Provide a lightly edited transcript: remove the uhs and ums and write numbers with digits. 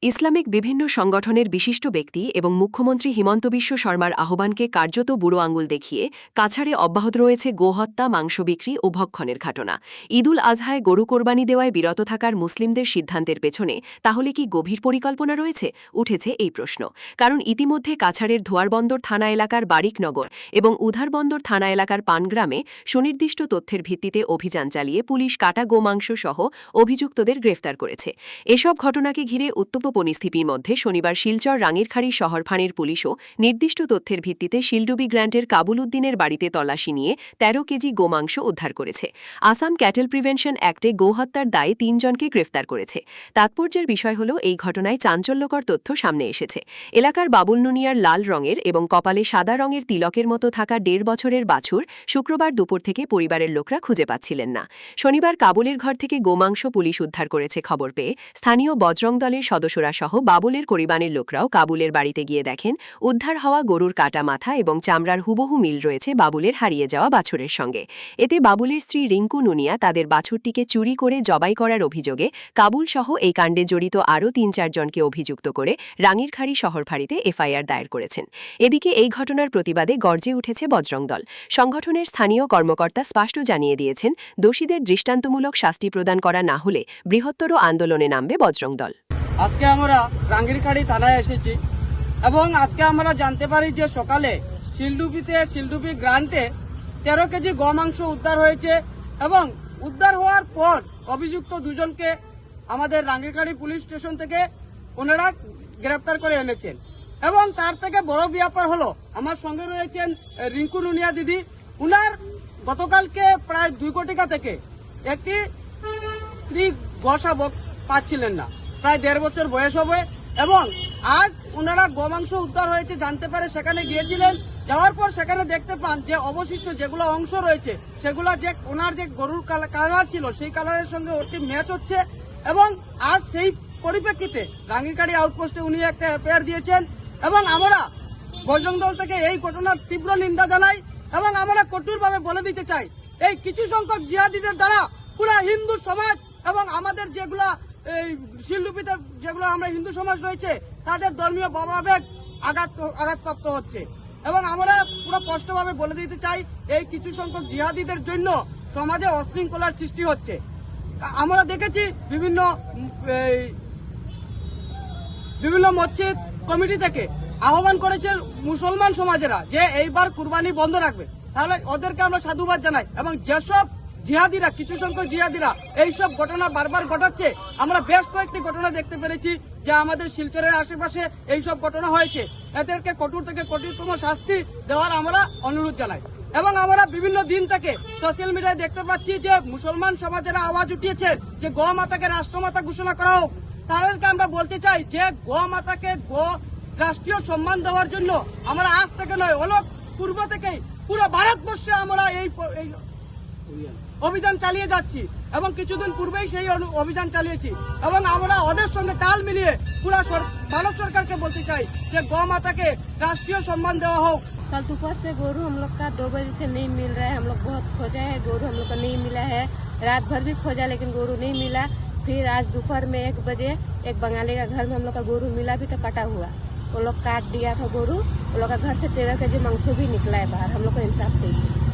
Islamic বিভিন্ন সংগঠনের বিশিষ্ট ব্যক্তি এবং মুখ্যমন্ত্রী হিমন্ত বিশ্ব শর্মার আহ্বানকে কার্যত বুড়ো আঙুল দেখিয়ে কাছাড়ে অব্যাহত রয়েছে গোহত্যা, মাংস বিক্রি ও ভক্ষণের ঘটনা। ঈদুল আজহায় গরু কোরবানি দেওয়ায় বিরত থাকার মুসলিমদের সিদ্ধান্তের পেছনে তাহলে কি গভীর পরিকল্পনা রয়েছে, উঠেছে এই প্রশ্ন। কারণ ইতিমধ্যে কাছাড়ের ধোয়ারবন্দর থানা এলাকার বারিকনগর এবং উধারবন্দর থানা এলাকার পানগ্রামে সুনির্দিষ্ট তথ্যের ভিত্তিতে অভিযান চালিয়ে পুলিশ কাটা গোমাংস সহ অভিযুক্তদের গ্রেফতার করেছে। এসব ঘটনাকে ঘিরে উত্তপ্ত পরিস্থিতির মধ্যে শনিবার শিলচর রাঙ্গিরখাড়ি শহর ফাঁড়ির পুলিশও নির্দিষ্ট তথ্যের ভিত্তিতে শিলডুবি গ্র্যান্টের কাবুল উদ্দিনের বাড়িতে তল্লাশি নিয়ে ১৩ কেজি গোমাংস উদ্ধার করেছে। আসাম ক্যাটেল প্রিভেনশন অ্যাক্টে গোহত্যার দায়ে ৩ জনকে গ্রেফতার করেছে। তাৎপর্যের বিষয় হল, এই ঘটনায় চাঞ্চল্যকর তথ্য সামনে এসেছে। এলাকার বাবুল নুনিয়ার লাল রঙের এবং কপালে সাদা রঙের তিলকের মতো থাকা ১.৫ বছরের বাছুর শুক্রবার দুপুর থেকে পরিবারের লোকরা খুঁজে পাচ্ছিলেন না। শনিবার কাবুলের ঘর থেকে গোমাংস পুলিশ উদ্ধার করেছে খবর পেয়ে স্থানীয় বজরং দলের সদস্যরা সহ বাবুলের পরিবারের লোকরাও কাবুলের বাড়িতে গিয়ে দেখেন উদ্ধার হওয়া গরুর কাটা মাথা এবং চামড়ার হুবহু মিল রয়েছে বাবুলের হারিয়ে যাওয়া বাছুরের সঙ্গে। এতে বাবুলের স্ত্রী রিঙ্কু নুনিয়া তাদের বাছুরটিকে চুরি করে জবাই করার অভিযোগে কাবুল সহ এই কাণ্ডে জড়িত আরও ৩-৪ জনকে অভিযুক্ত করে রাঙ্গিরখাড়ি শহর ফাঁড়িতে এফআইআর দায়ের করেছেন। এদিকে এই ঘটনার প্রতিবাদে গর্জে উঠেছে বজরং দল। সংগঠনের স্থানীয় কর্মকর্তা স্পষ্ট জানিয়ে দিয়েছেন, দোষীদের দৃষ্টান্তমূলক শাস্তি প্রদান করা না হলে বৃহত্তর আন্দোলনে নামবে বজরং দল। আজকে আমরা রাঙ্গিরখাড়ি থানায় এসেছি এবং আজকে আমরা জানতে পারি যে সকালে শিলডুবি গ্রান্টে ১৩ কেজি গোমাংস উদ্ধার হয়েছে এবং উদ্ধার হওয়ার পর অভিযুক্ত দুজনকে আমাদের রাঙ্গিরখাড়ি পুলিশ স্টেশন থেকে ওনারা গ্রেপ্তার করে এনেছেন। এবং তার থেকে বড় ব্যাপার হলো, আমার সঙ্গে রয়েছেন রিঙ্কু নুনিয়া দিদি। উনার গতকালকে প্রায় ২ কোটিকা থেকে একটি স্ত্রী গোশাবক পাচ্ছিলেন না, প্রায় ১.৫ বছর বয়স হবে। এবং আজ ওনারা গোমাংস উদ্ধার হয়েছে জানতে পারে সেখানে গিয়েছিলেন। যাওয়ার পর সেখানে দেখতে পান যে অবশিষ্ট যেগুলো অংশ রয়েছে সেগুলো যে ওনার যে গরুর কালার ছিল সেই কালারের সঙ্গে ওটি ম্যাচ হচ্ছে। এবং আজ সেই পরিপ্রেক্ষিতে রাঙ্গিরখাড়ি আউটপোস্টে উনি একটা এফআইআর দিয়েছেন। এবং আমরা বজরং দল থেকে এই ঘটনার তীব্র নিন্দা জানাই এবং আমরা কঠোরভাবে বলে দিতে চাই, এই কিছু সংখ্যক জিহাদিদের দ্বারা পুরা হিন্দু সমাজ এবং আমাদের যেগুলা এই শিলডুবিতে যেগুলো আমরা হিন্দু সমাজ রয়েছে তাদের ধর্মীয় ভাবাবেগ আঘাতপ্রাপ্ত হচ্ছে। এবং আমরা পুরো স্পষ্টভাবে বলে দিতে চাই, এই কিছু সংখ্যক জিহাদিদের জন্য সমাজে অশৃঙ্খলার সৃষ্টি হচ্ছে। আমরা দেখেছি বিভিন্ন মসজিদ কমিটি থেকে আহ্বান করেছে মুসলমান সমাজেরা যে এইবার কুরবানি বন্ধ রাখবে। তাহলে ওদেরকে আমরা সাধুবাদ জানাই। এবং যেসব জিহাদিরা, কিছু সংখ্যক জিহাদিরা এইসব ঘটনা বারবার ঘটাচ্ছে, আমরা বেশ কয়েকটি ঘটনা দেখতে পেরেছি যে আমাদের শিলচরের আশেপাশে এইসব ঘটনা হয়েছে। এদেরকে কঠোর থেকে কঠোরতম শাস্তি দেওয়ার আমরা অনুরোধ জানাই। এবং আমরা বিভিন্ন দিন থেকে সোশ্যাল মিডিয়ায় দেখতে পাচ্ছি যে মুসলমান সমাজেরা আওয়াজ উঠিয়েছেন যে গো মাতাকে রাষ্ট্রমাতা ঘোষণা করা হোক। তাদেরকে আমরা বলতে চাই যে গো মাতাকে রাষ্ট্রীয় সম্মান দেওয়ার জন্য আমরা আজ থেকে নয়, অনেক পূর্ব থেকেই পুরো ভারতবর্ষে আমরা এই অভিযান চালিয়ে যাচ্ছি এবং কিছুদিন পূর্বেই সেই অভিযান চালিয়েছি। এবং আমরা ওদের সঙ্গে তাল মিলিয়ে পুরো ভারত सरकारকে বলতে চাই যে गौ माता के राष्ट्रीय सम्मान देवा हो। कल दोपहर से गोरू हम लोग का 2 बजे से नहीं मिल रहा है। हम लोग बहुत खोजा है, गोरू हम लोग का नहीं मिला है। रात भर भी खोजा लेकिन गोरू नहीं मिला। फिर आज दोपहर में 1 बजे एक बंगाली का घर में हम लोग का गोरू मिला भी, तो कटा हुआ। वो लोग काट दिया था गोरू। वो लोग का घर से 13 केजी मांस भी निकला है बाहर। हम लोग को इंसाफ चाहिए।